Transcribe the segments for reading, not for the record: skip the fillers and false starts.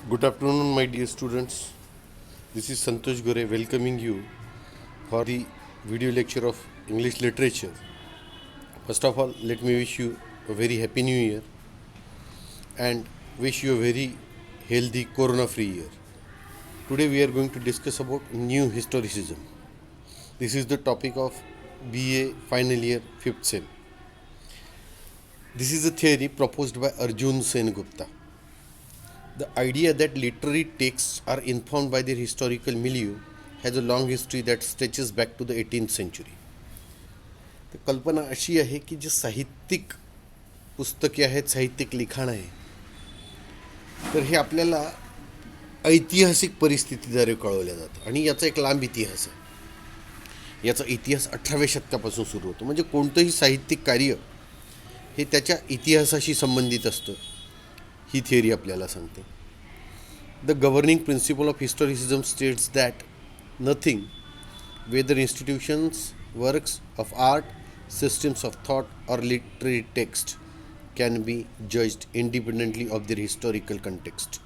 Good afternoon, my dear students. This is Santosh Gore welcoming you for the video lecture of English literature. First of all, let me wish you a very happy new year and wish you a very healthy corona free year. Today we are going to discuss about new historicism. This is the topic of BA final year 5th sem. This is a theory proposed by Arjun Sen Gupta. The idea that literary texts are informed by their historical milieu has a long history that stretches back to the 18th century. तर कल्पना अशी आहे की जे साहित्यिक पुस्तके आहेत, साहित्यिक लिखाण आहे, तर हे आपल्याला ऐतिहासिक परिस्थितीद्वारे कळवल्या जातं आणि याचा एक लांब इतिहास आहे. याचा इतिहास 18व्या शतकापासून सुरू होतो. म्हणजे कोणतंही साहित्यिक कार्य हे त्याच्या इतिहासाशी संबंधित असतं, ही थिअरी आपल्याला सांगते. The governing principle of historicism states that nothing, whether institutions, works of art, systems of thought or literary text can be judged independently of their historical context.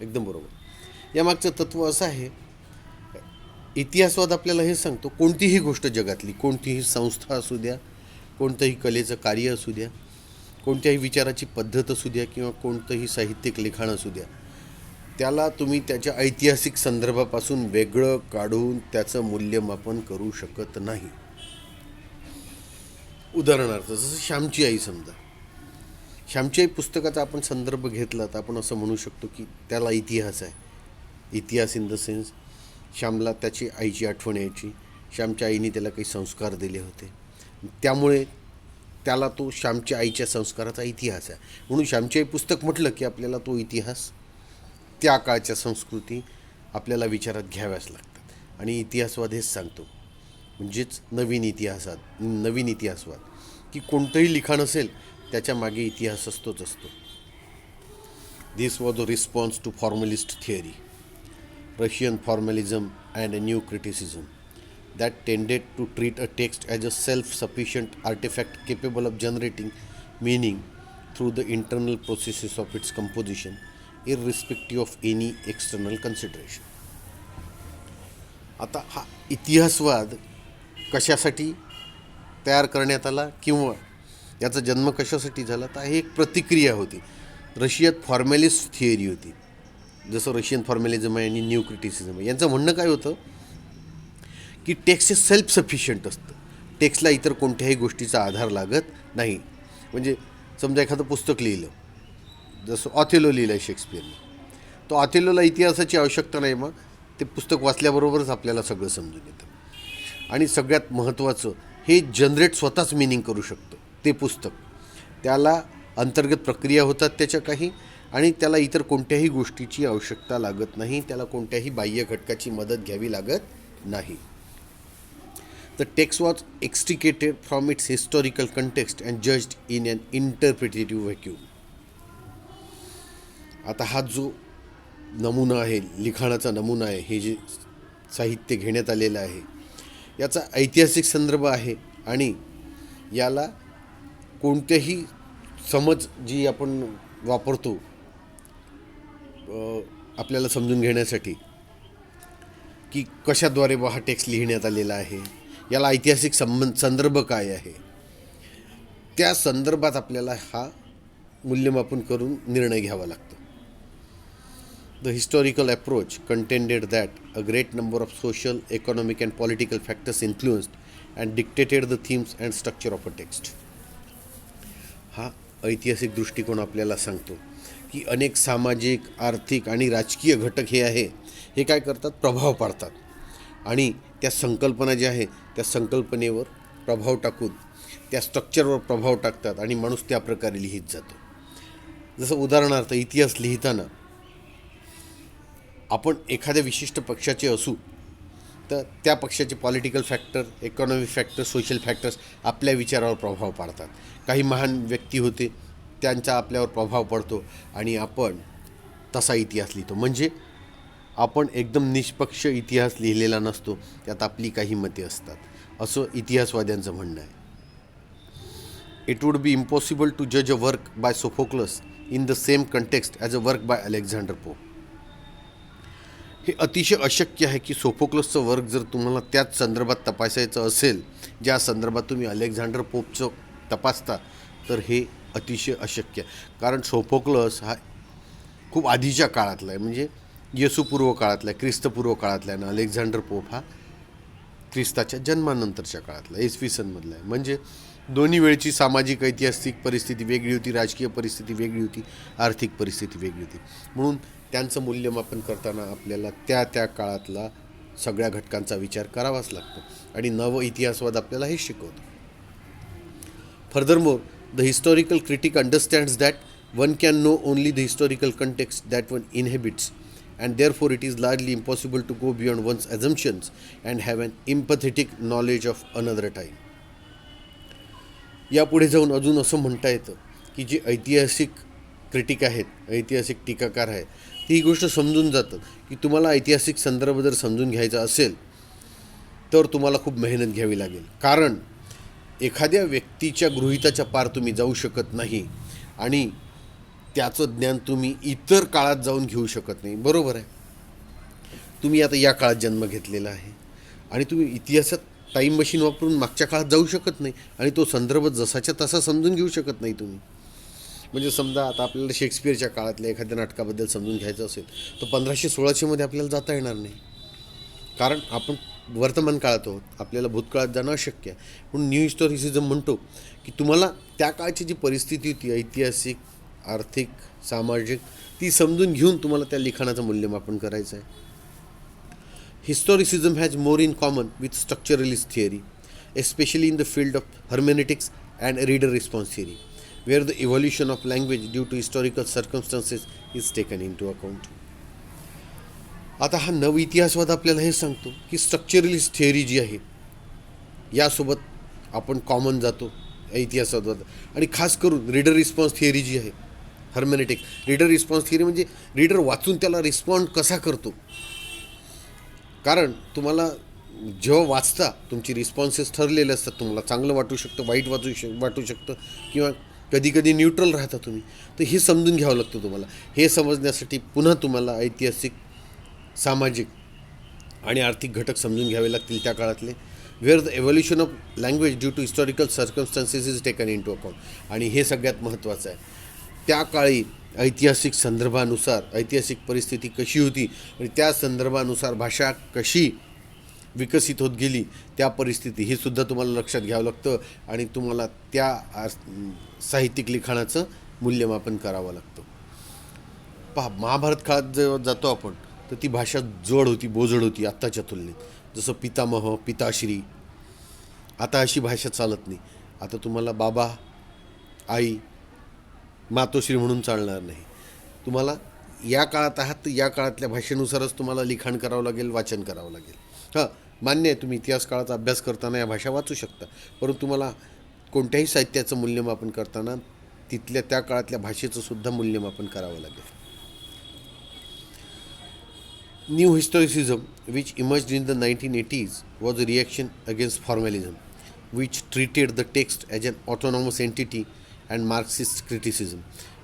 एकदम बरोबर. यामागचं तत्त्व असं आहे, इतिहासवाद आपल्याला हे सांगतो, कोणतीही गोष्ट जगातली, कोणतीही संस्था असू द्या, कोणतंही कलेचं कार्य असू द्या, कोणत्याही विचाराची पद्धत असू द्या किंवा कोणतंही साहित्यिक लिखाण असू द्या, त्याला तुम्ही त्याच्या ऐतिहासिक संदर्भापासून वेगळं काढून त्याचं मूल्यमापन करू शकत नाही. उदाहरणार्थ जसं श्यामची आई. समजा श्यामची आई पुस्तकाचा आपण संदर्भ घेतला तर आपण असं म्हणू शकतो की त्याला इतिहास आहे. इतिहास इन द सेन्स श्यामला त्याची आईची आठवण यायची, श्यामच्या आईने त्याला काही संस्कार दिले होते, त्यामुळे त्याला तो श्यामच्या आईच्या संस्काराचा इतिहास आहे. म्हणून श्यामची आई पुस्तक म्हटलं की आपल्याला तो इतिहास, त्या काळच्या संस्कृती आपल्याला विचारात घ्याव्याच लागतात. आणि इतिहासवाद हेच सांगतो, म्हणजेच नवीन इतिहासवाद, की कोणतंही लिखाण असेल त्याच्या मागे इतिहास असतोच असतो. This was a response to formalist theory, Russian formalism and a new criticism that tended to treat a text as a self sufficient artefact capable of generating meaning through the internal processes of its composition irrespective of any external consideration. आता हा इतिहासवाद कशासाठी तयार करण्यात आला किंवा याचा जन्म कशासाठी झाला, तर ही एक प्रतिक्रिया होती. रशियात फॉर्मॅलिस्ट थिअरी होती, जसं रशियन फॉर्मॅलिझम आहे आणि न्यू क्रिटिसिझम आहे. यांचं म्हणणं काय होतं की टेक्स्ट हे सेल्फ सफिशियंट असतं, टेक्स्टला इतर कोणत्याही गोष्टीचा आधार लागत नाही. म्हणजे समजा एखादं पुस्तक लिहिलं, जसं ऑथेलो लिहिलं आहे शेक्सपियरने, तो ऑथेलोला इतिहासाची आवश्यकता नाही. मग ते पुस्तक वाचल्याबरोबरच आपल्याला सगळं समजून येतं. आणि सगळ्यात महत्त्वाचं, हे जनरेट स्वतःच मिनिंग करू शकतं ते पुस्तक. त्याला अंतर्गत प्रक्रिया होतात त्याच्या काही, आणि त्याला इतर कोणत्याही गोष्टीची आवश्यकता लागत नाही, त्याला कोणत्याही बाह्य घटकाची मदत घ्यावी लागत नाही. The text was extricated from its historical context and judged in an interpretative vacuum. आता हा जो नमुना आहे, लिखाणाचा नमुना आहे, हे जे साहित्य घेण्यात आलेलं आहे, याचा ऐतिहासिक संदर्भ आहे आणि याला कोणत्याही समज जी आपण वापरतो आपल्याला समजून घेण्यासाठी, की कशाद्वारे हा टेक्स्ट लिहिण्यात आलेला आहे, याला ऐतिहासिक संदर्भ काय आहे, त्या संदर्भात आपल्याला हा मूल्यमापन करून निर्णय घ्यावा लागतो. The historical approach contended that a great number of social, economic and political factors influenced and dictated the themes and structure of a text. हा ऐतिहासिक दृष्टिकोन आपल्याला सांगतो की अनेक सामाजिक, आर्थिक आणि राजकीय घटक हे काय करतात, प्रभाव पाडतात आणि त्या संकल्पना ज्या आहे त्या संकल्पनेवर प्रभाव टाकून त्या स्ट्रक्चरवर प्रभाव टाकतात आणि माणूस त्या प्रकारे लिहित जातो. जसं उदाहरणार्थ इतिहास लिहिताना आपण एखाद्या विशिष्ट पक्षाचे असू तर त्या पक्षाचे political factor, economic factor, social factors आपल्या विचारावर प्रभाव पाडतात. काही महान व्यक्ती होते, त्यांचा आपल्यावर प्रभाव पडतो आणि आपण तसा इतिहास लिहितो. म्हणजे आपण एकदम निष्पक्ष इतिहास लिहिलेला नसतो, त्यात आपली काही मते असतात, असं इतिहासवाद्यांचं म्हणणं आहे. It would be impossible to judge a work by Sophocles in the same context as a work by Alexander pope. हे अतिशय अशक्य आहे की सोफोक्लसचं वर्क जर तुम्हाला त्याच संदर्भात तपासायचं असेल ज्या संदर्भात तुम्ही अलेक्झांडर पोपचं तपासता, तर हे अतिशय अशक्य आहे. कारण सोफोक्लस हा खूप आधीच्या काळातला आहे, म्हणजे येसूपूर्व काळातला आहे, ख्रिस्तपूर्व काळातला आहे. ना अलेक्झांडर पोप हा ख्रिस्ताच्या जन्मानंतरच्या काळातला, इसवी सनमधला आहे. म्हणजे दोन्ही वेळची सामाजिक ऐतिहासिक परिस्थिती वेगळी होती, राजकीय परिस्थिती वेगळी होती, आर्थिक परिस्थिती वेगळी होती. म्हणून त्यांचं मूल्यमापन करताना आपल्याला त्या त्या काळातला सगळ्या घटकांचा विचार करावाच लागतो आणि नव इतिहासवाद आपल्याला हे शिकवतो. Furthermore, the historical critic understands that one can know only the historical context that one inhabits, and therefore it is largely impossible to go beyond one's assumptions and have an empathetic knowledge of another time. यापुढे जाऊन अजून असं म्हणता येतं की जे ऐतिहासिक critic आहेत, ऐतिहासिक टीकाकार आहेत, ती ही गोष्ट समजून जातं की तुम्हाला ऐतिहासिक संदर्भ जर समजून घ्यायचा असेल तर तुम्हाला खूप मेहनत घ्यावी लागेल. कारण एखाद्या व्यक्तीच्या गृहीताच्या पार तुम्ही जाऊ शकत नाही आणि त्याचं ज्ञान तुम्ही इतर काळात जाऊन घेऊ शकत नाही. बरोबर आहे. तुम्ही आता या काळात जन्म घेतलेला आहे आणि तुम्ही इतिहासात टाईम मशीन वापरून मागच्या काळात जाऊ शकत नाही आणि तो संदर्भ जसाच्या तसा समजून घेऊ शकत नाही तुम्ही. म्हणजे समजा आता आपल्याला शेक्सपियरच्या काळातल्या एखाद्या नाटकाबद्दल समजून घ्यायचं असेल तर 1516मध्ये आपल्याला जाता येणार नाही, कारण आपण वर्तमान काळात आहोत, आपल्याला भूतकाळात जाणं अशक्य आहे. म्हणून न्यू हिस्टॉरिसिझम म्हणतो की तुम्हाला त्या काळची जी परिस्थिती होती, ऐतिहासिक, आर्थिक, सामाजिक, ती समजून घेऊन तुम्हाला त्या लिखाणाचं मूल्यमापन करायचं आहे. Historicism has more in common with structuralist theory, especially in the field of hermeneutics and reader response theory, where the evolution of language due to historical circumstances is taken into account. आता हा नव इतिहासवाद आपल्याला हे सांगतो की structuralist theory जी आहे यासोबत आपण कॉमन जातो इतिहासवाद, आणि खास करून रीडर रिस्पॉन्स थिअरी जी आहे, हर्मेनेटिक्स. रीडर रिस्पॉन्स थिअरी म्हणजे रीडर वाचून त्याला रिस्पॉन्ड कसा करतो. कारण तुम्हाला जेव्हा वाचता तुमची रिस्पॉन्सेस ठरलेले असतात, तुम्हाला चांगलं वाटू शकतं, वाईट वाटू शकतं किंवा कधी कधी न्यूट्रल राहता तुम्ही, तर हे समजून घ्यावं लागतं तुम्हाला. हे समजण्यासाठी पुन्हा तुम्हाला ऐतिहासिक, सामाजिक आणि आर्थिक घटक समजून घ्यावे लागतील त्या काळातले. Where the evolution of language due to historical circumstances is taken into account. आणि हे सगळ्यात महत्त्वाचं आहे. त्या काळी ऐतिहासिक संदर्भानुसार ऐतिहासिक परिस्थिती कशी होती आणि त्या संदर्भानुसार भाषा कशी विकसित होत गेली, त्या परिस्थिती हे सुद्धा तुम्हाला लक्षात घ्यावं लागतं आणि तुम्हाला त्या साहित्यिक लिखाणाचं मूल्यमापन करावं लागतं. पहा, महाभारत काळात जेव्हा जातो आपण तर ती भाषा जड होती, बोजड होती आत्ताच्या तुलनेत. जसं पितामह, पिताश्री, आता अशी भाषा चालत नाही. आता तुम्हाला बाबा, आई, मातोश्री म्हणून चालणार नाही. तुम्हाला या काळात आहात तर या काळातल्या भाषेनुसारच तुम्हाला लिखाण करावं लागेल, वाचन करावं लागेल. हां, मान्य आहे, तुम्ही इतिहास काळाचा अभ्यास करताना या भाषा वाचू शकता, परंतु तुम्हाला कोणत्याही साहित्याचं मूल्यमापन करताना तिथल्या त्या काळातल्या भाषेचं सुद्धा मूल्यमापन करावं लागेल. New historicism which emerged in the 1980s was a reaction against formalism, which treated the text as an autonomous entity, and Marxist criticism,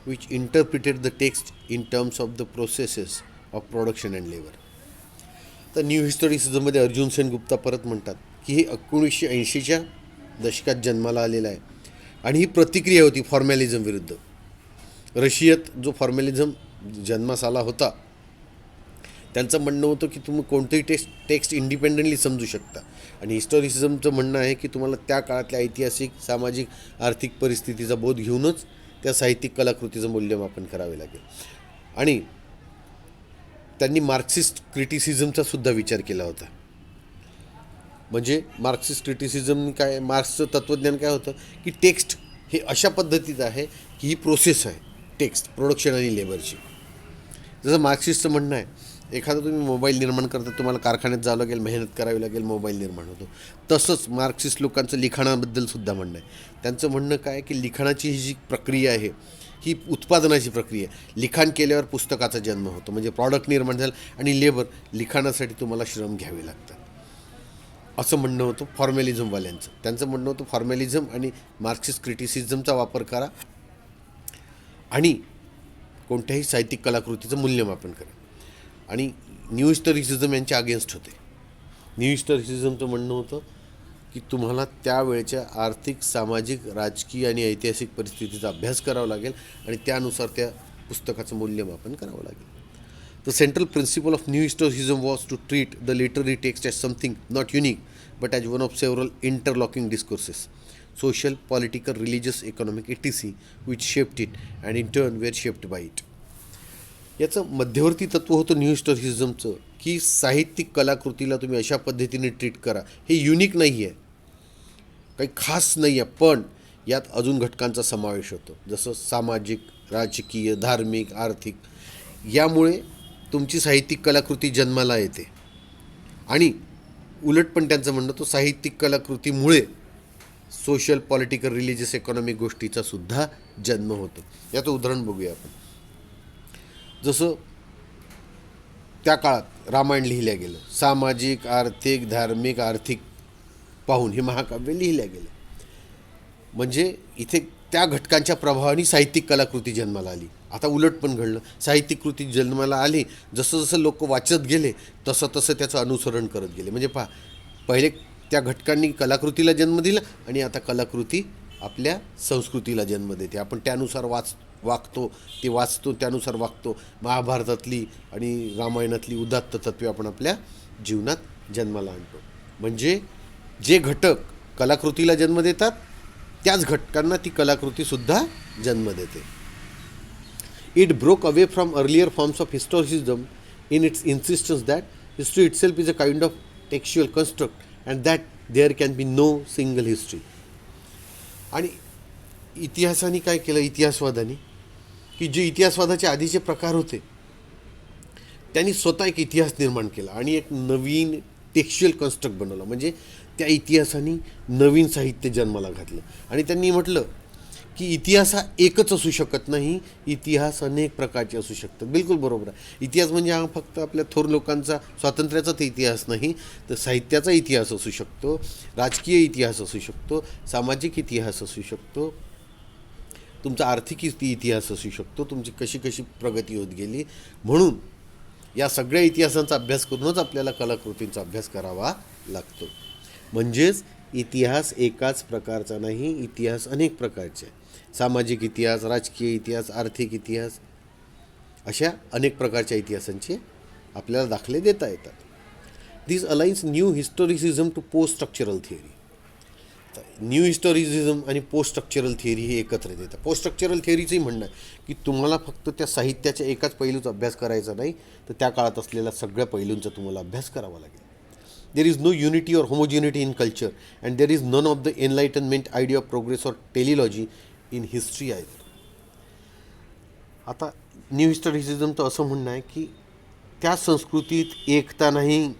which interpreted the text in terms of the processes of production and labor. तर new हिस्टॉरिसिझममध्ये Arjun Sengupta परत म्हणतात की हे 1980च्या दशकात जन्माला आलेलं आहे आणि ही प्रतिक्रिया होती फॉर्मॅलिझम विरुद्ध. रशियात जो फॉर्मॅलिझम जन्मास आला होता त्यांचं म्हणणं होतं की तुम्ही कोणतंही टेक्स्ट इंडिपेंडेंटली समजू शकता, आणि हिस्टॉरिसिझमचं म्हणणं आहे की तुम्हाला त्या काळातल्या ऐतिहासिक, सामाजिक, आर्थिक परिस्थितीचा बोध घेऊनच त्या साहित्यिक कलाकृतीचं मूल्यमापन करावे लागेल. आणि त्यांनी मार्क्सिस्ट क्रिटिसिझमचा सुद्धा विचार केला होता. म्हणजे मार्क्सिस्ट क्रिटिसिझम काय, मार्क्सचं तत्त्वज्ञान काय होतं की टेक्स्ट हे अशा पद्धतीत आहे की ही प्रोसेस आहे टेक्स्ट, प्रोडक्शन आणि लेबरची. जसं मार्क्सिस्टचं म्हणणं आहे, एखादा तुम्ही मोबाईल निर्माण करता, तुम्हाला कारखान्यात जावं लागेल, मेहनत करावी लागेल, मोबाईल निर्माण होतो. तसंच मार्क्सिस्ट लोकांचं लिखाणाबद्दल सुद्धा म्हणणं आहे. त्यांचं म्हणणं काय की लिखाणाची ही जी प्रक्रिया आहे ही उत्पादनाची प्रक्रिया आहे. लिखाण केल्यावर पुस्तकाचा जन्म होतो, म्हणजे प्रॉडक्ट निर्माण झालं, आणि लेबर, लिखाणासाठी तुम्हाला श्रम घ्यावे लागतात, असं म्हणणं होतं फॉर्मॅलिझमवाल्यांचं. त्यांचं म्हणणं होतं फॉर्मॅलिझम आणि मार्क्सिस्ट क्रिटिसिझमचा वापर करा आणि कोणत्याही साहित्यिक कलाकृतीचं मूल्यमापन करा. आणि न्यू हिस्टोरिसिझम यांच्या अगेन्स्ट होते. न्यू हिस्टोरिसिझमचं म्हणणं होतं की तुम्हाला त्यावेळच्या आर्थिक, सामाजिक, राजकीय आणि ऐतिहासिक परिस्थितीचा अभ्यास करावा लागेल आणि त्यानुसार त्या पुस्तकाचं मूल्यमापन करावं लागेल. The central principle of New Historicism was to treat the literary text as something not unique but as one of several interlocking discourses, social, political, religious, economic, etc., which shaped it and in turn were shaped by it. याचं मध्यवर्ती तत्त्व होतं new हिस्टोरिसिझमचं की साहित्यिक कलाकृतीला तुम्ही अशा पद्धतीने treat करा. हे युनिक नाही आहे, काही खास नाही आहे, पण यात अजून घटकांचा समावेश होतो, जसं सामाजिक, राजकीय, धार्मिक, आर्थिक. यामुळे तुमची साहित्यिक कलाकृती जन्माला येते. आणि उलट पण त्यांचं म्हणणं तो साहित्यिक कलाकृतीमुळे सोशल, पॉलिटिकल, रिलिजियस, इकॉनॉमिक गोष्टीचा सुद्धा जन्म होतो. याचं उदाहरण बघूया आपण. जसं त्या काळात रामायण लिहिलं गेलं, सामाजिक, आर्थिक, धार्मिक, आर्थिक पाहून हे महाकाव्य लिहिलं गेलं. म्हणजे इथे त्या घटकांच्या प्रभावाने साहित्यिक कलाकृती जन्माला आली. आता उलट पण घडलं, साहित्यिक कृती जन्माला आली, जसं जसं लोक वाचत गेले तसं तसं त्याचं अनुसरण करत गेले. म्हणजे पहा, पहिले त्या घटकांनी कलाकृतीला जन्म दिला आणि आता कलाकृती आपल्या संस्कृतीला जन्म देते. आपण त्यानुसार वागतो, ते वाचतो, त्यानुसार वागतो. महाभारतातली आणि रामायणातली उदात्त तत्त्वे आपण आपल्या जीवनात जन्माला आणतो. म्हणजे जे घटक कलाकृतीला जन्म देतात त्याच घटकांना ती कलाकृतीसुद्धा जन्म देते. It broke away from earlier forms of historicism in its insistence that history itself is a kind of textual construct and that there can be no single history. आणि इतिहासाने काय केलं, इतिहासवादाने, की जे इतिहासवादाचे आधीचे प्रकार होते त्यांनी स्वतः एक इतिहास निर्माण केला आणि एक नवीन टेक्स्च्युअल कन्स्ट्रक्ट बनवला. म्हणजे त्या इतिहासाने नवीन साहित्य जन्माला घातलं. आणि त्यांनी म्हटलं की इतिहास हा एकच असू शकत नाही, इतिहास अनेक प्रकारचे असू शकतात. बिलकुल बरोबर आहे. इतिहास म्हणजे हा फक्त आपल्या थोर लोकांचा स्वातंत्र्याचाच इतिहास नाही, तर साहित्याचा इतिहास असू शकतो, राजकीय इतिहास असू शकतो, सामाजिक इतिहास असू शकतो, तुमचा आर्थिक इतिहास असू शकतो, तुमची कशी कशी प्रगती होत गेली. म्हणून या सगळ्या इतिहासांचा अभ्यास करूनच आपल्याला कलाकृतींचा अभ्यास करावा लागतो. म्हणजेच इतिहास एकाच प्रकारचा नाही, इतिहास अनेक प्रकारचे आहे. सामाजिक इतिहास, राजकीय इतिहास, आर्थिक इतिहास, अशा अनेक प्रकारच्या इतिहासांचे आपल्याला दाखले देता येतात. This aligns new historicism to post structural theory. New historicism आणि पोस्ट स्ट्रक्चरल थिअरी हे एकत्र येतात. पोस्ट स्ट्रक्चरल थिअरीचंही म्हणणं आहे की तुम्हाला फक्त त्या साहित्याच्या एकाच पैलूचा अभ्यास करायचा नाही, तर त्या काळात असलेल्या सगळ्या पैलूंचा तुम्हाला अभ्यास करावा लागेल. There is no unity or homogeneity in culture and there is none of the enlightenment idea of progress or teleology in history either. आता न्यू हिस्टोरिसिझमचं असं म्हणणं आहे की त्या संस्कृतीत एकता नाही,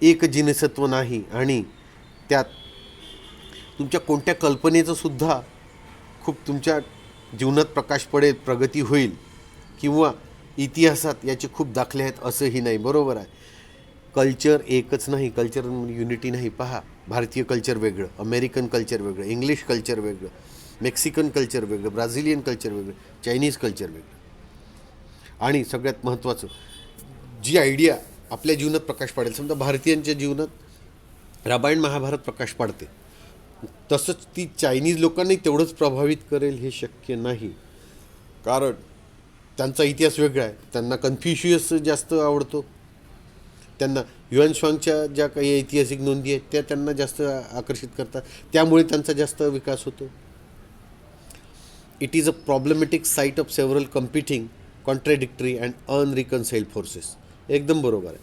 एकजिनसत्व नाही आणि त्यात तुमच्या कोणत्या कल्पनेचं सुद्धा खूप तुमच्या जीवनात प्रकाश पडेल, प्रगती होईल किंवा इतिहासात याचे खूप दाखले आहेत असंही नाही. बरोबर आहे. कल्चर एकच नाही, कल्चर युनिटी नाही. पहा, भारतीय कल्चर वेगळं, अमेरिकन कल्चर वेगळं, इंग्लिश कल्चर वेगळं, मेक्सिकन कल्चर वेगळं, ब्राझिलियन कल्चर वेगळं, चायनीज कल्चर वेगळं. आणि सगळ्यात महत्त्वाचं, जी आयडिया आपल्या जीवनात प्रकाश पाडेल, समजा भारतीयांच्या जीवनात रामायण महाभारत प्रकाश पाडते, तसंच ती चायनीज लोकांनाही तेवढंच प्रभावित करेल हे शक्य नाही. कारण त्यांचा इतिहास वेगळा आहे. त्यांना कन्फ्युशियस जास्त आवडतो, त्यांना युएनश्वांगच्या ज्या काही ऐतिहासिक नोंदी आहेत त्या त्यांना जास्त आकर्षित करतात, त्यामुळे त्यांचा जास्त विकास होतो. It is a problematic site of several competing, contradictory and unreconciled forces. एकदम बरोबर आहे.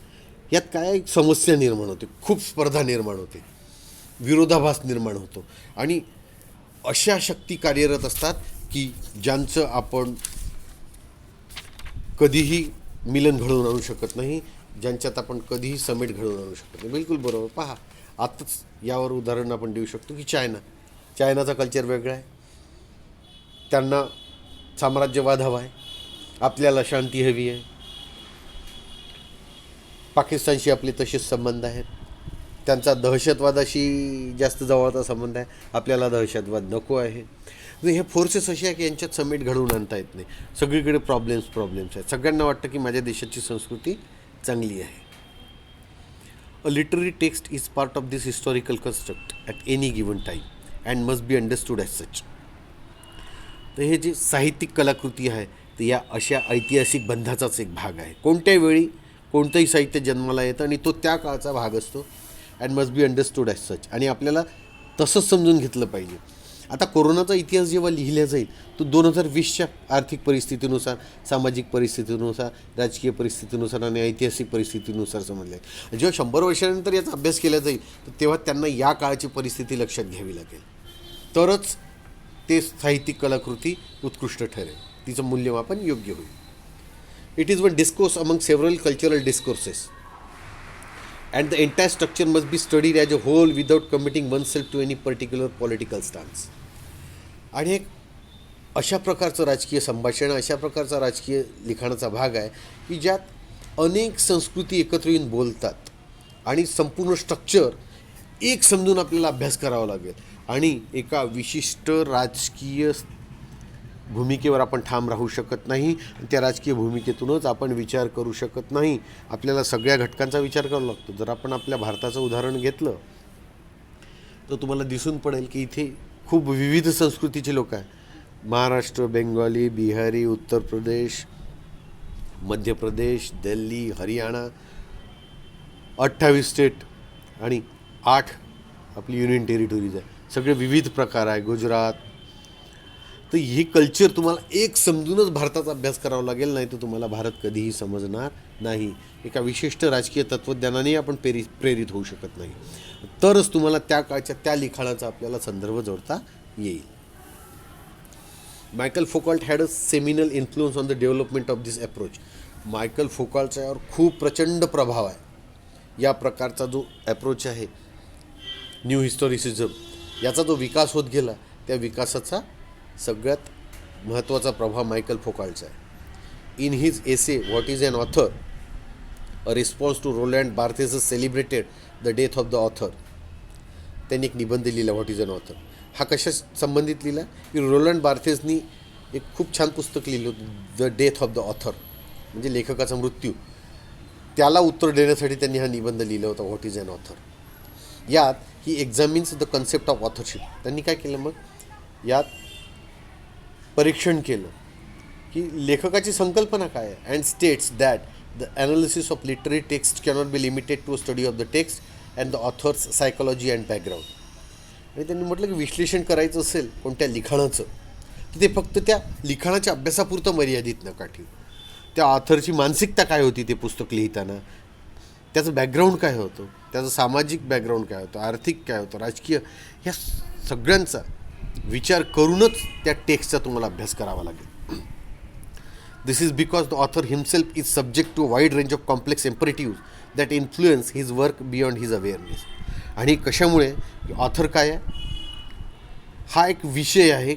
यात काय समस्या निर्माण होते, खूप स्पर्धा निर्माण होते, विरोधाभास निर्माण होतो आणि अशा शक्ती कार्यरत असतात की ज्यांचं आपण कधीही मिलन घडवून आणू शकत नाही, ज्यांच्यात आपण कधीही समेट घडवून आणू शकत नाही. बिलकुल बरोबर. पहा, आताच यावर उदाहरण आपण देऊ शकतो की चायनाचा कल्चर वेगळा आहे. त्यांना साम्राज्यवाद हवा आहे, आपल्याला शांती हवी आहे. पाकिस्तानशी आपले तसेच संबंध आहेत. त्यांचा दहशतवादाशी जास्त जवळचा संबंध आहे, आपल्याला दहशतवाद नको आहे. हे फोर्सेस असे आहे की यांच्यात समेट घडवून आणता येत नाही. सगळीकडे प्रॉब्लेम्स आहेत. सगळ्यांना वाटतं की माझ्या देशाची संस्कृती चांगली आहे. A literary text is part of this historical construct at any given time and must be understood as such. तर हे जे साहित्यिक कलाकृती आहे तर या अशा ऐतिहासिक बंधाचाच एक भाग आहे. कोणत्याही वेळी कोणतंही साहित्य जन्माला येतं आणि तो त्या काळचा भाग असतो. And must be understood as सच. आणि आपल्याला तसंच समजून घेतलं पाहिजे. आता कोरोनाचा इतिहास जेव्हा लिहिला जाईल तो 2020च्या आर्थिक परिस्थितीनुसार, सामाजिक परिस्थितीनुसार, राजकीय परिस्थितीनुसार आणि ऐतिहासिक परिस्थितीनुसार समजलं आहे. जेव्हा 100 वर्षानंतर याचा अभ्यास केला जाईल तर तेव्हा त्यांना या काळाची परिस्थिती लक्षात घ्यावी लागेल. तरच ते साहित्यिक कलाकृती उत्कृष्ट ठरेल, तिचं मूल्यमापन योग्य होईल. It is one discourse among several cultural discourses and the entire structure must be studied as a whole without committing oneself to any particular political stance. आणि एक अशा प्रकारचं राजकीय संभाषण, अशा प्रकारचा राजकीय लिखाणाचा भाग आहे की ज्यात अनेक संस्कृती एकत्र येऊन बोलतात आणि संपूर्ण स्ट्रक्चर एक समजून आपल्याला अभ्यास करावा लागेल. आणि एका विशिष्ट राजकीय भूमिकेवर आपण ठाम राहू शकत नाही. त्या राजकीय भूमिकेतूनच आपण विचार करू शकत नाही. आपल्याला सगळ्या घटकांचा विचार करावा लागतो. जर आपण आपल्या भारताचं उदाहरण घेतलं तर तुम्हाला दिसून पडेल की इथे खूप विविध संस्कृतीचे लोक आहेत. महाराष्ट्र, बेंगॉली, बिहारी, उत्तर प्रदेश, मध्य प्रदेश, दिल्ली, हरियाणा, 28 स्टेट आणि 8 आपली युनियन टेरिटोरीज आहे. सगळे विविध प्रकार आहे. गुजरात. तर हे कल्चर तुम्हाला एक समजूनच भारताचा अभ्यास करावा लागेल, नाही तर तुम्हाला भारत कधीही समजणार नाही. एका विशिष्ट राजकीय तत्त्वज्ञानाने आपण प्रेरित होऊ शकत नाही. तरच तुम्हाला त्या काळच्या त्या लिखाणाचा आपल्याला संदर्भ जोडता येईल. Michel Foucault had a seminal influence on the development of this approach. Michel फोकॉल्टचा यावर खूप प्रचंड प्रभाव आहे. या प्रकारचा जो अप्रोच आहे न्यू हिस्टॉरिसिझम, याचा जो विकास होत गेला त्या विकासाचा सगळ्यात महत्त्वाचा प्रभाव मायकल फोकॉल्टचा आहे. In his essay what is an author, a response to Roland Barthes celebrated the death of the author, त्यांनी एक निबंध लिहिला व्हॉट इज एन ऑथर. हा कशा संबंधित लिहिला की रोलँड बार्थेसनी एक खूप छान पुस्तक लिहिलं होतं the death of the author, म्हणजे लेखकाचा मृत्यू. त्याला उत्तर देण्यासाठी त्यांनी हा निबंध लिहिला होता व्हॉट इज एन ऑथर. यात ही एक्झामिन्स द कन्सेप्ट ऑफ ऑथरशिप. त्यांनी काय केलं मग, यात परीक्षण केलं की लेखकाची संकल्पना काय आहे. And states that the analysis of literary text cannot be limited to study of the text and the author's psychology and background. आणि त्यांनी म्हटलं की विश्लेषण करायचं असेल कोणत्या लिखाणाचं तर ते फक्त त्या लिखाणाच्या अभ्यासापुरतं मर्यादित नका ठेवू. त्या ऑथरची मानसिकता काय होती ते पुस्तक लिहिताना, त्याचं बॅकग्राऊंड काय होतं, त्याचं सामाजिक बॅकग्राऊंड काय होतं, आर्थिक काय होतं, राजकीय, ह्या सगळ्यांचा विचार करूनच त्या टेक्स्टचा तुम्हाला अभ्यास करावा लागेल. This is because the author himself is subject to wide range of complex imperative that influence his work beyond his awareness. आणि कशामुळे ऑथर काय आहे, हा एक विषय आहे.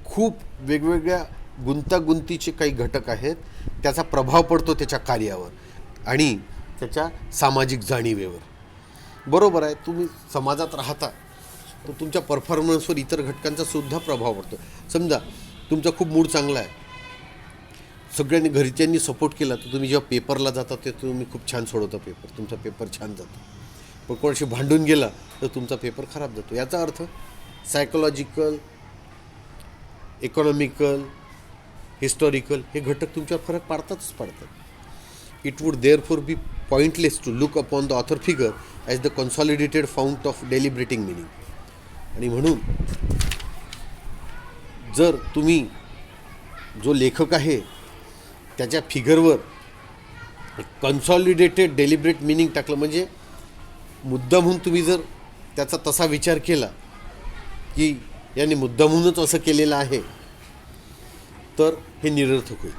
खूप वेगवेगळ्या गुंतागुंतीचे काही घटक आहेत, त्याचा प्रभाव पडतो त्याच्या कार्यावर आणि त्याच्या सामाजिक जाणीवेवर. बरोबर आहे, तुम्ही समाजात राहता तर तुमच्या परफॉर्मन्सवर इतर घटकांचा सुद्धा प्रभाव पडतो. समजा तुमचा खूप मूड चांगला आहे, सगळ्यांनी घरच्यांनी सपोर्ट केला तर तुम्ही जेव्हा पेपरला जाता ते तुम्ही खूप छान सोडवता पेपर, तुमचा पेपर छान जातो. पण कोणाशी भांडून गेला तर तुमचा पेपर खराब जातो. याचा अर्थ सायकोलॉजिकल, इकॉनॉमिकल, हिस्टॉरिकल हे घटक तुमच्यावर फरक पाडतातच पाडतात. It would therefore be pointless to look upon the author figure as the consolidated fount of deliberating meaning. आणि म्हणून जर तुम्ही जो लेखक आहे त्याच्या फिगरवर कन्सॉलिडेटेड डेलिब्रेट मिनिंग टाकलं, म्हणजे मुद्दामहून तुम्ही जर त्याचा तसा विचार केला की याने मुद्दामहूनच असं केलेलं आहे तर हे निरर्थक होईल.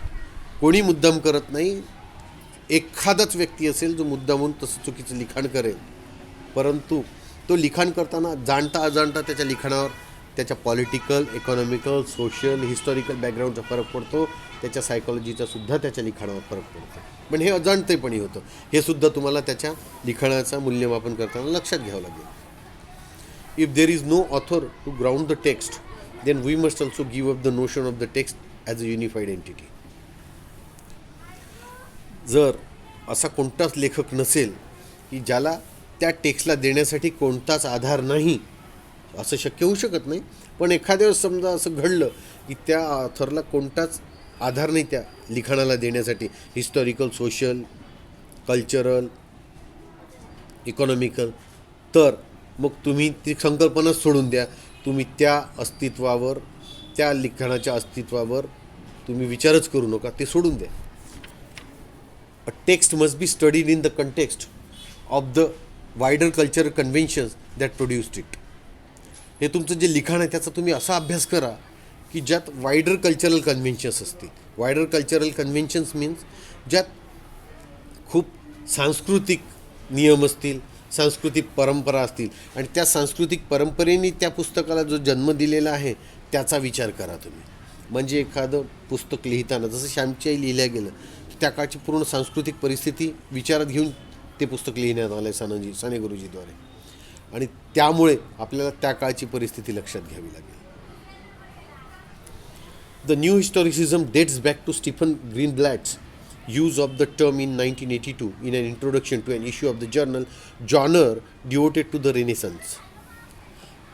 कोणी मुद्दाम करत नाही. एखादाच व्यक्ती असेल जो मुद्दामहून तसं चुकीचं लिखाण करेल, परंतु तो लिखाण करताना जाणता अजाणता त्याच्या लिखाणावर त्याच्या पॉलिटिकल, इकॉनॉमिकल, सोशल, हिस्टॉरिकल बॅकग्राऊंडचा फरक पडतो. त्याच्या सायकॉलॉजीचा सुद्धा त्याच्या लिखाणावर फरक पडतो. पण हे अजाणतेपणी होतं. हे सुद्धा तुम्हाला त्याच्या लिखाणाचं मूल्यमापन करताना लक्षात घ्यावं लागेल. If there is no author to ground the text then we must also give up the notion of the text as a unified entity. जर असा कोणताच लेखक नसेल की ज्याला त्या टेक्स्टला देण्यासाठी कोणताच आधार नाही, असं शक्य होऊ शकत नाही. पण एखाद्या वेळेस समजा असं घडलं की त्या ऑथरला कोणताच आधार नाही त्या लिखाणाला देण्यासाठी, हिस्टॉरिकल, सोशल, कल्चरल, इकॉनॉमिकल, तर मग तुम्ही ती संकल्पनाच सोडून द्या. तुम्ही त्या अस्तित्वावर, त्या लिखाणाच्या अस्तित्वावर तुम्ही विचारच करू नका, ते सोडून द्या. A text must be studied in the context of the wider cultural conventions that produced it. हे तुमचं जे लिखाण आहे त्याचा तुम्ही असा अभ्यास करा की ज्यात वायडर कल्चरल कन्व्हेन्शन्स असतील. वायडर कल्चरल कन्व्हेन्शन्स मीन्स ज्यात खूप सांस्कृतिक नियम असतील, सांस्कृतिक परंपरा असतील, आणि त्या सांस्कृतिक परंपरेने त्या पुस्तकाला जो जन्म दिलेला आहे त्याचा विचार करा तुम्ही. म्हणजे एखादं पुस्तक लिहिताना, जसं श्यामची लिहिल्या गेलं, त्या काळची पूर्ण सांस्कृतिक परिस्थिती विचारात घेऊन ते पुस्तक लिहिण्यात आलं आहे साने गुरुजीद्वारे, आणि त्यामुळे आपल्याला त्या काळची परिस्थिती लक्षात घ्यावी लागेल. The new historicism dates back to Stephen Greenblatt's use of the term in 1982 in an introduction to an issue of the journal Genre devoted to the Renaissance.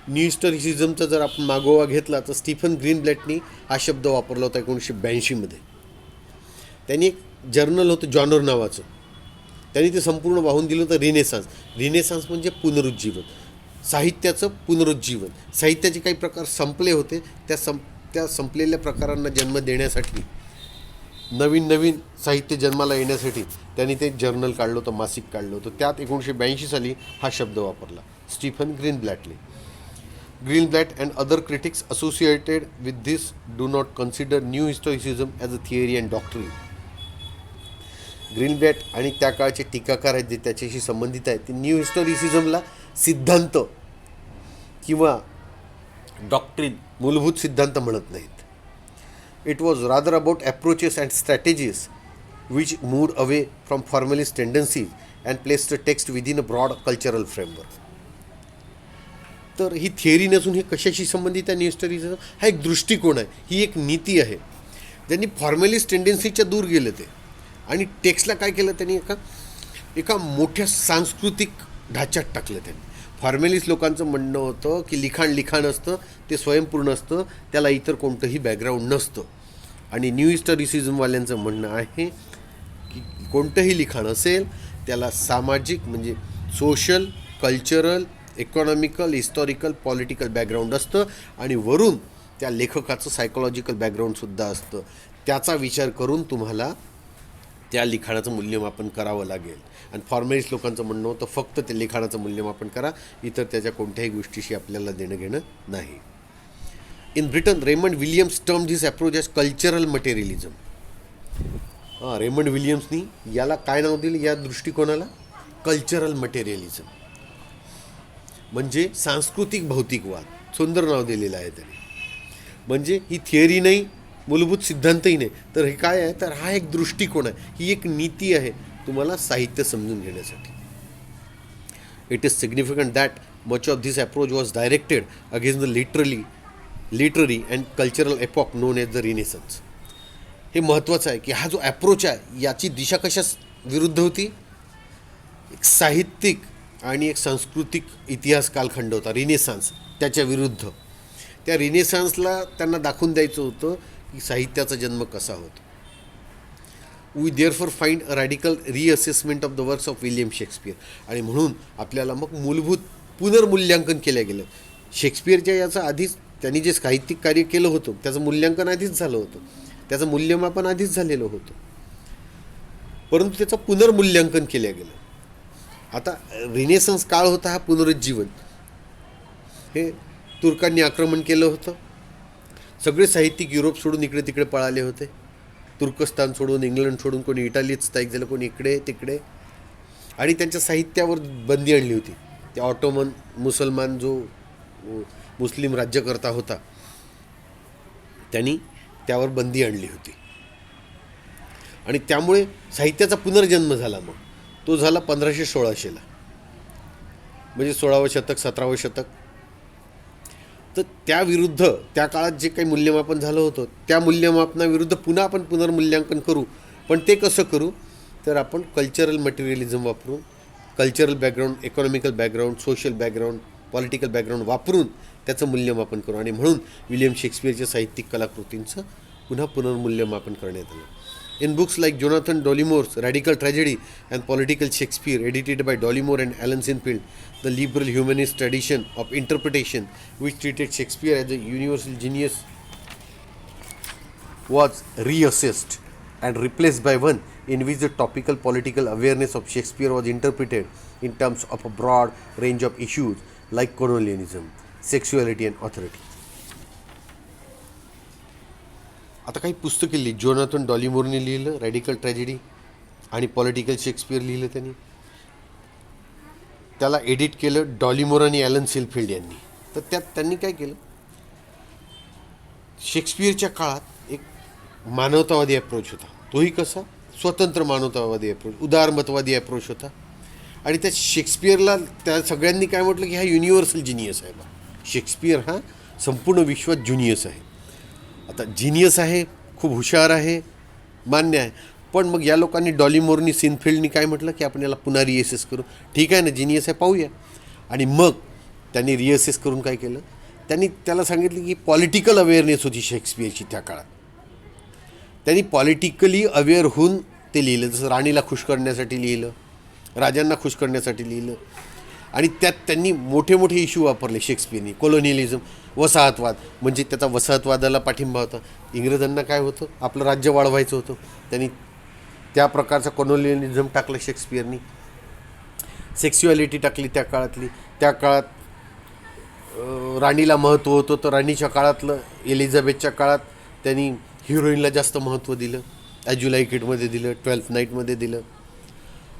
New हिस्टॉरिसिझमचा जर आपण मागोवा घेतला तर स्टीफन ग्रीनब्लॅटनी हा शब्द वापरला होता 1982मध्ये. त्यांनी एक जर्नल होतं जॉनर नावाचं, त्यांनी ते संपूर्ण वाहून दिलं होतं रिनेसान्स. रिनेसान्स म्हणजे पुनरुज्जीवन, साहित्याचं पुनरुज्जीवन. साहित्याचे काही प्रकार संपले होते, त्या संपलेल्या प्रकारांना जन्म देण्यासाठी, नवीन नवीन साहित्य जन्माला येण्यासाठी त्यांनी ते जर्नल काढलं होतं, मासिक काढलं होतं. त्यात 1982 साली हा शब्द वापरला Stephen ग्रीनब्लॅटने. Greenblatt and other critics associated with this do not consider new historicism as a theory and doctrine. ग्रीनब्लॅट आणि त्या काळचे टीकाकार आहेत जे त्याच्याशी संबंधित आहेत, ते न्यू हिस्टॉरिसिझमला सिद्धांत किंवा डॉक्ट्रिन, मूलभूत सिद्धांत म्हणत नाहीत. It was rather about approaches and strategies which moved away from formalist tendencies and placed the text within a broad cultural framework. तर ही थिअरी नसून हे कशाशी संबंधित आहे न्यू हिस्टॉरिसिझम? हा एक दृष्टिकोन आहे, ही एक नीती आहे. ज्यांनी फॉर्मलिस्ट टेंडन्सीच्या दूर गेलं ते, आणि टेक्स्टला काय केलं त्यांनी, एका मोठ्या सांस्कृतिक ढाच्यात टाकलं त्यांनी. फॉर्मलिस्ट लोकांचं म्हणणं होतं की लिखाण असतं, ते स्वयंपूर्ण असतं, त्याला इतर कोणतंही बॅकग्राऊंड नसतं. आणि न्यू हिस्टॉरिसिझमवाल्यांचं म्हणणं आहे की कोणतंही लिखाण असेल त्याला सामाजिक म्हणजे social, cultural, economical, historical, political background असतं, आणि वरून त्या लेखकाचं सायकोलॉजिकल बॅकग्राऊंडसुद्धा असतं. त्याचा विचार करून तुम्हाला त्या लिखाणाचं मूल्यमापन करावं लागेल. आणि फॉर्मलिस्ट लोकांचं म्हणणं होतं फक्त ते लिखाणाचं मूल्यमापन करा, इतर त्याच्या कोणत्याही गोष्टीशी आपल्याला देणं घेणं नाही. In Britain Raymond Williams termed his approach as cultural materialism. Raymond विलियम्सनी याला काय नाव दिलं या दृष्टिकोनाला? कल्चरल मटेरियलिझम, म्हणजे सांस्कृतिक भौतिकवाद. सुंदर नाव दिलेलं आहे त्यांनी. म्हणजे ही थिअरी नाही, मूलभूत सिद्धांतही नाही, तर हे काय आहे, तर हा एक दृष्टिकोन आहे, ही एक नीती आहे तुम्हाला साहित्य समजून घेण्यासाठी. It is significant that much of this approach was directed against the literary and cultural epoch known as the Renaissance. हे महत्त्वाचं आहे की हा जो अप्रोच आहे याची दिशा कशा विरुद्ध होती? एक साहित्यिक आणि एक सांस्कृतिक इतिहास कालखंड होता रिनेसान्स, त्याच्या विरुद्ध. त्या रिनेसान्सला त्यांना दाखवून द्यायचं होतं की साहित्याचा जन्म कसा होतो. We therefore find a radical reassessment of the works of William Shakespeare. आणि म्हणून आपल्याला मग मूलभूत पुनर्मूल्यांकन केलं गेलं. शेक्सपियरच्या याचं आधीच त्यांनी जे साहित्यिक कार्य केलं होतं त्याचं मूल्यांकन आधीच झालं होतं, त्याचं मूल्यमापन आधीच झालेलं होतं, परंतु त्याचं पुनर्मूल्यांकन केलं गेलं. आता रिनेसन्स काळ होता हा पुनरुज्जीवन. हे तुर्कांनी आक्रमण केलं होतं, सगळे साहित्यिक युरोप सोडून इकडे तिकडे पळाले होते. तुर्कस्तान सोडून, इंग्लंड सोडून, कोणी इटालीत स्थायिक झालं, कोणी इकडे तिकडे, आणि त्यांच्या साहित्यावर बंदी आणली होती. त्या ऑटोमन मुसलमान जो मुस्लिम राज्यकर्ता होता त्यांनी त्यावर बंदी आणली होती. आणि त्यामुळे साहित्याचा पुनर्जन्म झाला. मग तो झाला 1516ला, म्हणजे 16वं शतक 17वं शतक. तर त्याविरुद्ध त्या काळात जे काही मूल्यमापन झालं होतं त्या मूल्यमापनाविरुद्ध पुन्हा आपण पुनर्मूल्यांकन करू. पण ते कसं करू, तर आपण कल्चरल मटेरियलिझम वापरून, cultural background, economical background, social background, political background वापरून त्याचं मूल्यमापन करू. आणि म्हणून विलियम शेक्सपियरच्या साहित्यिक कलाकृतींचं पुन्हा पुनर्मूल्यमापन करण्यात आलं. In books like Jonathan Dollimore's Radical Tragedy and Political Shakespeare, edited by Dollimore and Alan Sinfield, the liberal humanist tradition of interpretation, which treated Shakespeare as a universal genius, was reassessed and replaced by one in which the topical political awareness of Shakespeare was interpreted in terms of a broad range of issues like colonialism, sexuality, and authority. आता काही पुस्तकं लिहिली. Jonathan डॉलिमोरने लिहिलं radical tragedy आणि political Shakespeare लिहिलं त्यांनी. त्याला edit केलं डॉलिमोर आणि ॲलन सिलफिल्ड यांनी. तर त्यात त्यांनी काय केलं, शेक्सपियरच्या काळात एक मानवतावादी अप्रोच होता. तोही कसा, स्वतंत्र मानवतावादी अप्रोच, उदारमतवादी अप्रोच होता. आणि त्या शेक्सपियरला त्या सगळ्यांनी काय म्हटलं की हा युनिव्हर्सल जिनियस आहे. शेक्सपियर हा संपूर्ण विश्वात ज्युनियस आहे. आता जिनियस आहे, खूप हुशार आहे, मान्य आहे. पण मग या लोकांनी डॉलिमोरनी, सिनफिल्डनी काय म्हटलं की आपण याला पुन्हा रिअसेस करू. ठीक आहे ना, जिनियस आहे, पाहूया. आणि मग त्यांनी रिअसेस करून काय केलं, त्यांनी त्याला सांगितलं की पॉलिटिकल अवेअरनेस होती शेक्सपियरची त्या काळात. त्यांनी पॉलिटिकली अवेअर होऊन ते लिहिलं. जसं राणीला खुश करण्यासाठी लिहिलं, राजांना खुश करण्यासाठी लिहिलं. आणि त्यात त्यांनी मोठे मोठे इश्यू वापरले शेक्सपियरनी. कोलोनियलिझम, वसाहतवाद, म्हणजे त्याचा वसाहतवादाला पाठिंबा होता. इंग्रजांना काय होतं, आपलं राज्य वाढवायचं होतं. त्यांनी त्या प्रकारचा कोलोनियलिझम टाकलं शेक्सपियरनी. सेक्स्युअलिटी टाकली त्या काळातली. त्या काळात राणीला महत्त्व होतं, तर राणीच्या काळातलं, एलिझाबेथच्या काळात त्यांनी हिरोईनला जास्त महत्त्व दिलं. ॲज यू लाईक इटमध्ये दिलं, 12th नाईटमध्ये दिलं.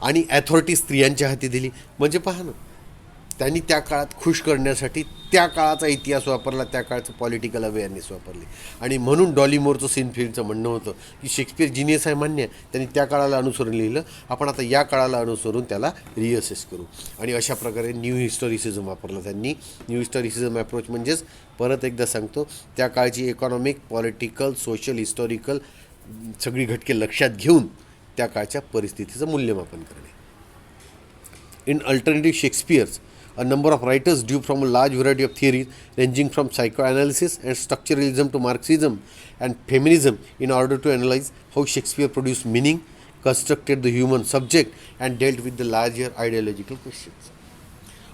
आणि ॲथॉरिटी स्त्रियांच्या हाती दिली. म्हणजे पहा ना, त्यांनी त्या काळात खुश करण्यासाठी त्या काळाचा इतिहास वापरला, त्या काळाचं पॉलिटिकल अवेअरनेस वापरली. आणि म्हणून डॉलिमोरचं, सिनफिल्डचं म्हणणं होतं की शेक्सपियर जिनियस आहे, मान्य आहे, त्यांनी त्या काळाला अनुसरून लिहिलं, आपण आता या काळाला अनुसरून त्याला रिअसेस करू. आणि अशा प्रकारे न्यू हिस्टॉरिसिझम वापरलं त्यांनी. न्यू हिस्टॉरिसिझम अप्रोच म्हणजेच, परत एकदा सांगतो, त्या काळची इकॉनॉमिक, पॉलिटिकल, सोशल, हिस्टॉरिकल सगळी घटके लक्षात घेऊन त्या काळच्या परिस्थितीचं मूल्यमापन करणे. In alternative Shakespeare's, a number of writers drew from a large variety of theories ranging from psychoanalysis and structuralism to Marxism and feminism in order to analyze how Shakespeare produced meaning, constructed the human subject, and dealt with the larger ideological questions.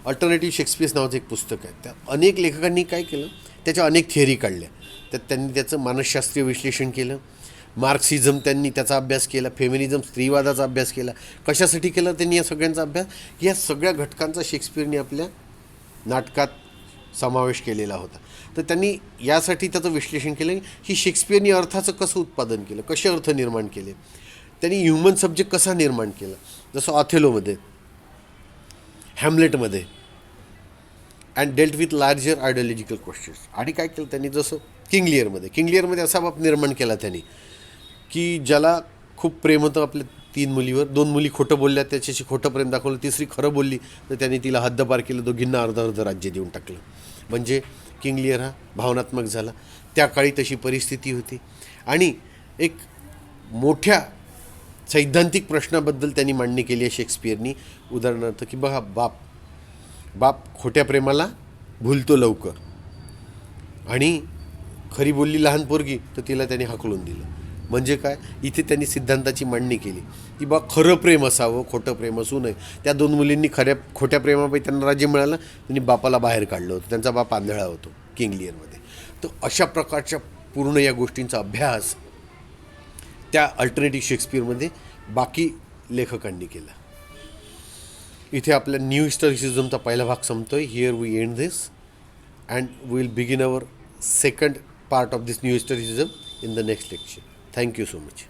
Alternative Shakespeare's नावाचं एक पुस्तक आहे. त्या अनेक लेखकांनी काय केलं, त्याच्या अनेक थिअरी काढल्या. त्यात त्यांनी त्याचं मानसशास्त्रीय विश्लेषण केलं. मार्क्सिझम त्यांनी त्याचा अभ्यास केला. फेमिनिझम, स्त्रीवादाचा अभ्यास केला. कशासाठी केला त्यांनी या सगळ्यांचा अभ्यास, या सगळ्या घटकांचा शेक्सपियरने आपल्या नाटकात समावेश केलेला होता. तर त्यांनी यासाठी त्याचं विश्लेषण केलं की शेक्सपियरनी अर्थाचं कसं उत्पादन केलं, कसे अर्थ निर्माण केले, त्यांनी ह्युमन सब्जेक्ट कसा निर्माण केला. जसं ऑथेलोमध्ये, हॅमलेटमध्ये, and dealt with larger ideological questions. आणि काय केलं त्यांनी, जसं किंग लिअरमध्ये असा बाप निर्माण केला त्यांनी की ज्याला खूप प्रेम होतं आपल्या 3 मुलीवर. 2 मुली खोटं बोलल्या, त्याच्याशी खोटं प्रेम दाखवलं. तिसरी खरं बोलली तर त्यांनी तिला हद्दपार केलं, दोघींना अर्ध राज्य देऊन टाकलं. म्हणजे किंग लिअर हा भावनात्मक झाला. त्या काळी तशी परिस्थिती होती. आणि एक मोठ्या सैद्धांतिक प्रश्नाबद्दल त्यांनी मांडणी केली आहे शेक्सपियरनी. उदाहरणार्थ की बघा, बाप खोट्या प्रेमाला भुलतो लवकर, आणि खरी बोलली लहान पोरगी तर तिला त्यांनी हाकलून दिलं. म्हणजे काय, इथे त्यांनी सिद्धांताची मांडणी केली की बा खरं प्रेम असावं, खोटं प्रेम असू नये. त्या 2 मुलींनी खोट्या प्रेमापायी त्यांना राज्य मिळालं, त्यांनी बापाला बाहेर काढलं होतं. त्यांचा बाप आंधळा होतो किंग लिअरमध्ये. तर अशा प्रकारच्या पूर्ण या गोष्टींचा अभ्यास त्या अल्टरनेटिव्ह शेक्सपियरमध्ये बाकी लेखकांनी केला. इथे आपल्या न्यू हिस्टॉरिसिझमचा पहिला भाग संपतोय. Here we end this and we will begin our second part of this new historicism in the next lecture. Thank you so much.